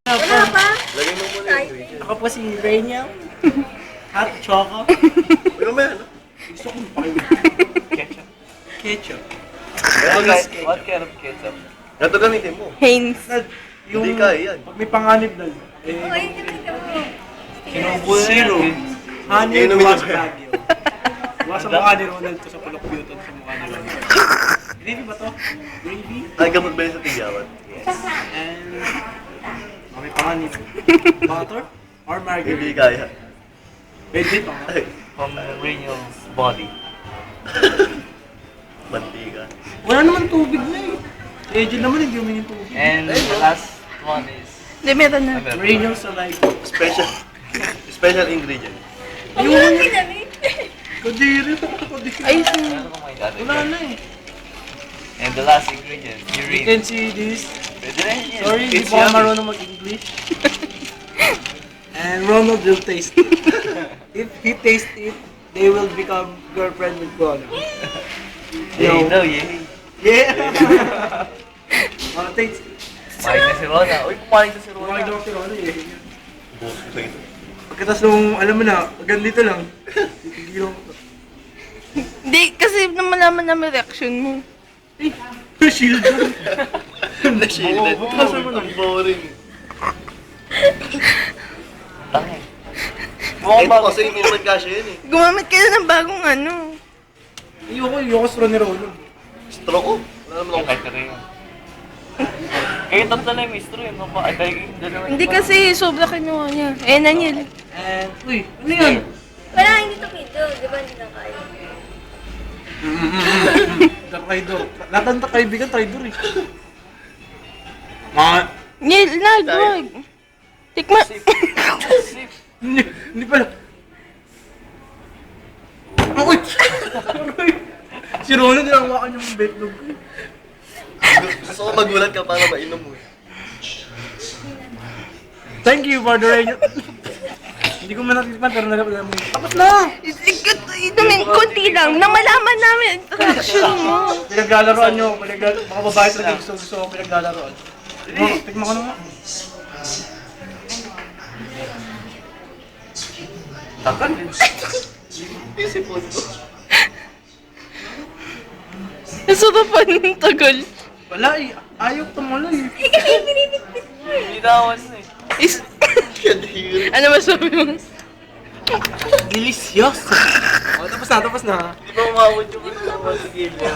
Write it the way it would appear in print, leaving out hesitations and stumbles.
Wala pa? Lagay mo muna yung ingredient. Ako po si Rainiel. Hot choco. Pero may ano? Gusto kong pakinig. Ketchup. Ketchup. What kind of ketchup? Ito gamitin mo. Haynes. Hindi kaya yan. Pag may panganib na, Okay, nakita mo. zero. Honey, Inumin was niyo ba? Baguio. Iwas sa mukha ni Ronald to sa Pulok Newton sa mukha ni Ronald. Gravy ba to? Gravy? Ay, gamot ba yun sa tigyawan? And... may panganib. Butter? Or Hindi margarine? kaya. Pwede pa nga. Ay, From Rainiel's body. mantika. Wala naman tubig na eh. Agent naman hindi umingin tubig. And the last one is... Hindi, meron na. Rainiel sa life. Special ingredient. Ayun! Kinamit. Kadiri. Kadiri. Ayos na. Ano kung may dati? Wala na eh. And the last ingredient, You urine. can see this. Pwede rin yun. Sorry, hindi It's po ako yummy. marunong mag-English. And Ronald will taste it. If he tastes it, they will become girlfriend with Ronald. Yay, no, yay. Yeah! Taste it. Kumain na si Rona. Uy, kumain na si Rona. Kumain daw si Ronald eh. Boss ko sa ito. Pagkatas nung, alam mo na, ganito lang. Titigilan ko to. Hindi, kasi nang malaman namin reaction mo. Shield lang. Na-shielded. Oo, Kasi mo nang boring. Tangin. Ito kasi hindi naman kasya yun eh. Gumamit ka na ng bagong ano. Ayoko straw ni Ronald. Straw ko. Wala naman Yung ako. kahit rin yun. Kayo tatlo na yung mistro yun. No? Ay, tayo dalawa. Hindi kasi sobra kinuha niya. Eh, Naniel. And, uy, ano yan? Wala, hindi to kito. Di ba hindi na kaya? The Traidor. Lahat ng kaibigan, Traidor eh. Mga, Niel, nagwag. Tikma. Sip. hindi pala. Uy! Si Ronald, ninawakan yung betlog ko eh. Gusto ko magulat ka para mainom mo eh. Thank you for the rain. Hindi ko man natispan pero nalaman mo. Tapos na! Inumin, konti lang. Nang malaman namin reaction mo. Pinaglalaroan nyo. Mga babae talaga gusto ko pinaglalaroan. Tikman ko naman. Takan din. Isipon ko. Nasarapan ng tagal. Wala eh. Ayaw tumula eh. Binitawan na eh. Kadiri. Ano masabi mo? Delicioso! Oh, tapos na. Di ba umawad yung mga sige niya?